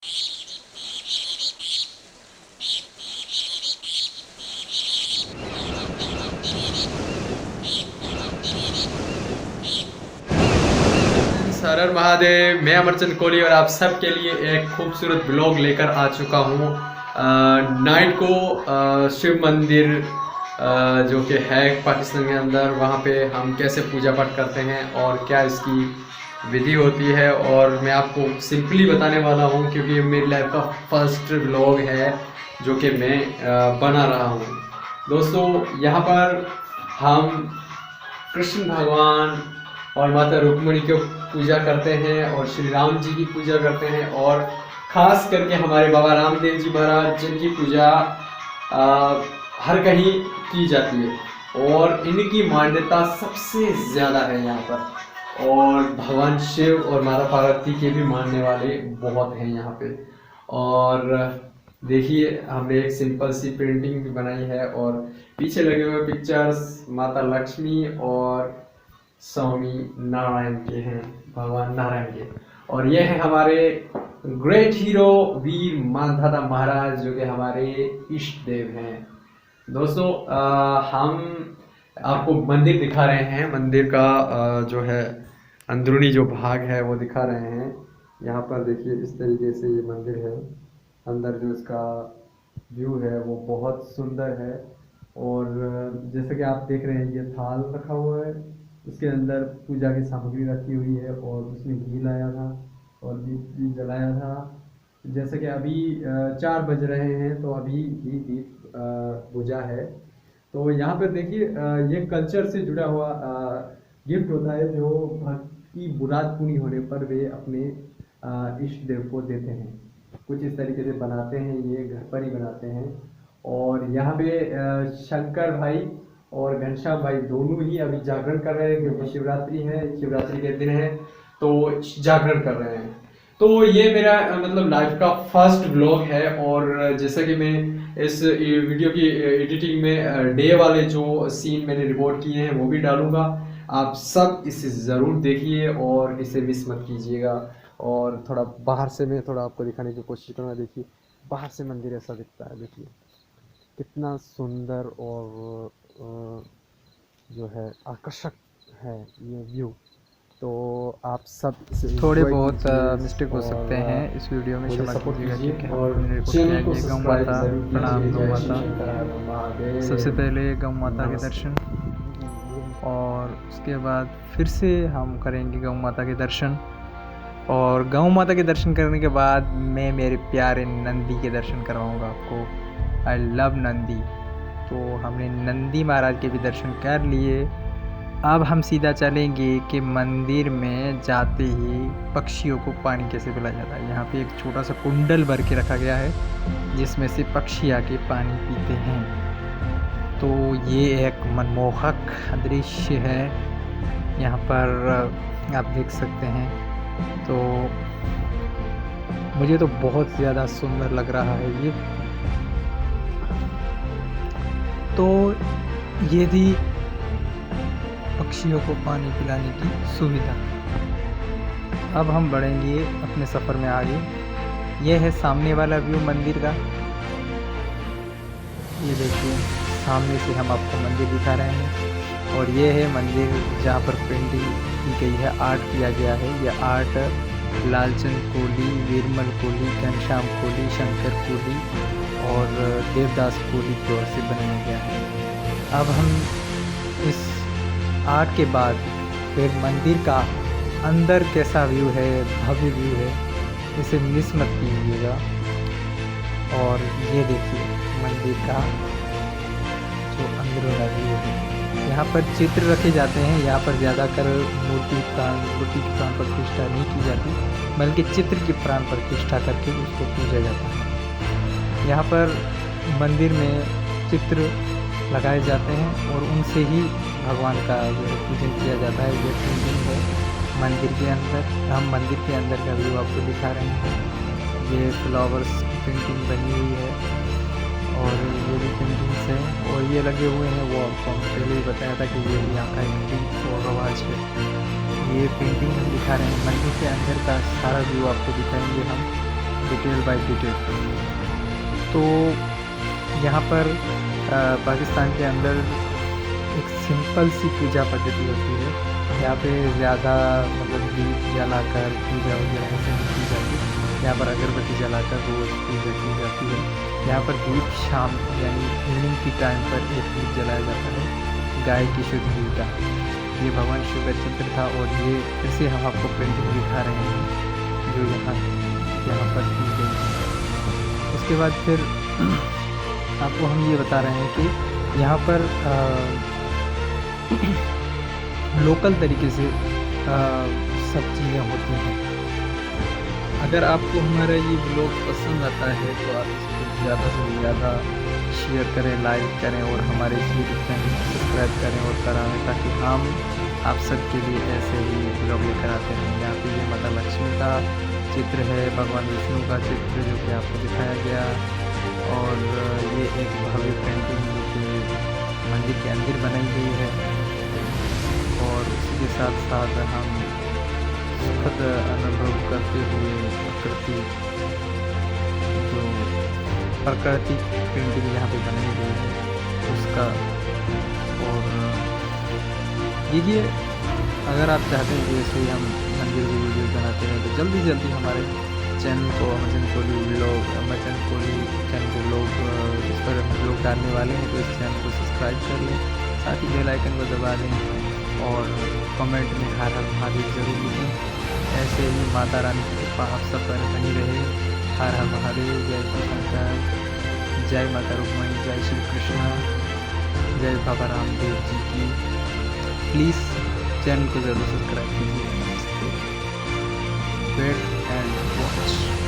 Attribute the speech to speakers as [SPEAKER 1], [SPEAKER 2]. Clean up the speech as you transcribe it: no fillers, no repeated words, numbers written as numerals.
[SPEAKER 1] हर हर महादेव। मैं अमरचंद कोहली और आप सबके लिए एक खूबसूरत ब्लॉग लेकर आ चुका हूँ। नाइट को शिव मंदिर जो कि है पाकिस्तान के अंदर, वहाँ पे हम कैसे पूजा पाठ करते हैं और क्या इसकी विधि होती है, और मैं आपको सिंपली बताने वाला हूँ क्योंकि ये मेरी लाइफ का फर्स्ट ब्लॉग है जो कि मैं बना रहा हूँ। दोस्तों, यहाँ पर हम कृष्ण भगवान और माता रुक्मिणी की पूजा करते हैं और श्री राम जी की पूजा करते हैं, और ख़ास करके हमारे बाबा रामदेव जी महाराज जिनकी पूजा हर कहीं की जाती है और इनकी मान्यता सबसे ज़्यादा है यहाँ पर। और भगवान शिव और माता पार्वती के भी मानने वाले बहुत हैं यहाँ पे। और देखिए, हमने एक सिंपल सी पेंटिंग भी बनाई है और पीछे लगे हुए पिक्चर्स माता लक्ष्मी और स्वामी नारायण के हैं, भगवान नारायण के। और ये है हमारे ग्रेट हीरो वीर मानधाता महाराज जो कि हमारे इष्ट देव हैं। दोस्तों, हम आपको मंदिर दिखा रहे हैं। मंदिर का जो है अंदरूनी जो भाग है वो दिखा रहे हैं। यहाँ पर देखिए, इस तरीके से ये मंदिर है। अंदर जो इसका व्यू है वो बहुत सुंदर है। और जैसे कि आप देख रहे हैं, ये थाल रखा हुआ है, उसके अंदर पूजा की सामग्री रखी हुई है और उसमें घी लाया था और दीप भी जलाया था। जैसे कि अभी 4 बज रहे हैं तो अभी ही दीप पूजा है। तो यहाँ पर देखिए, ये कल्चर से जुड़ा हुआ गिफ्ट होता है जो भक्त की मुराद पूरी होने पर वे अपने इष्ट देव को देते हैं। कुछ इस तरीके से बनाते हैं, ये घर पर ही बनाते हैं। और यहाँ पे शंकर भाई और घनश्याम भाई दोनों ही अभी जागरण कर रहे हैं क्योंकि शिवरात्रि है, शिवरात्रि के दिन है तो जागरण कर रहे हैं। तो ये मेरा मतलब लाइफ का फर्स्ट व्लॉग है। और जैसा कि मैं इस वीडियो की एडिटिंग में डे वाले जो सीन मैंने रिकॉर्ड किए हैं वो भी डालूंगा। आप सब इसे ज़रूर देखिए और इसे मिस मत कीजिएगा। और थोड़ा बाहर से मैं थोड़ा आपको दिखाने की कोशिश करूँगा। देखिए, बाहर से मंदिर ऐसा दिखता है। देखिए कितना सुंदर और जो है आकर्षक है ये व्यू। तो आप सब
[SPEAKER 2] थोड़े बहुत मिस्टेक हो सकते हैं इस वीडियो में, क्षमा कीजिएगा। ठीक है, हमने रिकॉर्ड किया। गौ माता प्रणाम। गौ माता, सबसे पहले गौ माता के दर्शन और उसके बाद फिर से हम करेंगे गौ माता के दर्शन। और गौ माता के दर्शन करने के बाद मैं मेरे प्यारे नंदी के दर्शन करवाऊंगा आपको। I love Nandi. तो हमने नंदी महाराज के भी दर्शन कर लिए। अब हम सीधा चलेंगे कि मंदिर में जाते ही पक्षियों को पानी कैसे पिलाया जाता है। यहाँ पे एक छोटा सा कुंडल भर के रखा गया है जिसमें से पक्षी आके पानी पीते हैं। तो ये एक मनमोहक दृश्य है, यहाँ पर आप देख सकते हैं। तो मुझे तो बहुत ज़्यादा सुंदर लग रहा है ये। तो ये थी पक्षियों को पानी पिलाने की सुविधा। अब हम बढ़ेंगे अपने सफ़र में आगे। यह है सामने वाला व्यू मंदिर का। ये देखिए, सामने से हम आपको मंदिर दिखा रहे हैं। और ये है मंदिर जहाँ पर पेंटिंग की गई है, आर्ट किया गया है। यह आर्ट लालचंद कोहली, वीरमल कोहली, घनश्याम कोहली, शंकर कोहली और देवदास कोहली की ओर से बनाया गया है। अब हम इस आर्ट के बाद फिर मंदिर का अंदर कैसा व्यू है, भव्य व्यू है, इसे मिस मत कीजिएगा। और ये देखिए मंदिर का जो अंदरूनी व्यू है। यहाँ पर चित्र रखे जाते हैं। यहाँ पर ज़्यादातर मूर्ति की प्राण प्रतिष्ठा नहीं की जाती, बल्कि चित्र की प्राण प्रतिष्ठा करके उसको पूजा जाता है। यहाँ पर मंदिर में चित्र लगाए जाते हैं और उनसे ही भगवान का पूजन किया जाता है। ये पेंटिंग है मंदिर के अंदर। हम मंदिर के अंदर का व्यू आपको दिखा रहे हैं। ये फ्लावर्स की पेंटिंग बनी हुई है और ये भी पेंटिंग्स हैं और ये लगे हुए हैं। वो आपको पहले ही बताया था कि ये यहाँ का एक और रवाज है। ये पेंटिंग हम दिखा रहे हैं। मंदिर के अंदर का सारा व्यू आपको दिखाएंगे हम। Detail by detail. तो यहाँ पर पाकिस्तान के अंदर एक सिंपल सी पूजा पद्धति होती है। यहाँ पे ज़्यादा मतलब दीप जलाकर पूजा वगैरह ऐसे नहीं की जाती। यहाँ पर अगरबत्ती जलाकर रोज़ पूजा की जाती है। यहाँ पर दीप शाम यानी इवनिंग की टाइम पर एक दीप जलाया जाता है गाय की शुद्ध घी का। ये भगवान शिव का चित्र था और ये फिर से हम आपको पेंटिंग दिखा रहे हैं जो यहाँ पर की गई है। उसके बाद फिर आपको हम ये बता रहे हैं कि यहाँ पर लोकल तरीके से सब चीज़ें होती हैं। अगर आपको हमारा ये ब्लॉग पसंद आता है तो आप इसको ज़्यादा से ज़्यादा शेयर करें, लाइक करें और हमारे इस यूट्यूब चैनल को सब्सक्राइब करें और कराएं ताकि हम आप सबके लिए ऐसे ही ब्लॉग लेकर आते हैं। यहाँ पे ये माता लक्ष्मी का चित्र है, भगवान विष्णु का चित्र जो कि आपको दिखाया गया और ये एक भव्य पेंटिंग जो कि मंदिर के अंदर बनाई गई है। और उसी के साथ साथ हम सुखद अनुभव करते हुए प्राकृतिक पेंटिंग यहाँ पे बनाई गई है उसका। और देखिए अगर आप चाहते हैं कि ऐसे ही हम मंदिर की वीडियो बनाते हैं तो जल्दी जल्दी हमारे चैनल को अमरचंद कोहली व्लॉग चैनल को लोग इस पर हम लोग डालने वाले हैं, तो इस चैनल को सब्सक्राइब कर लें, साथ ही बेल आइकन को दबा दें और कमेंट में हर हर महादेव जरूर लिखें। ऐसे ही माता रानी की कृपा आप सब पर बनी रहे। हर हर महादेव, जय श्री शंकर, जय माता रुक्मणी, जय श्री कृष्णा, जय बाबा रामदेव जी की। प्लीज़ चैनल को ज़रूर सब्सक्राइब कीजिए। Wait and watch.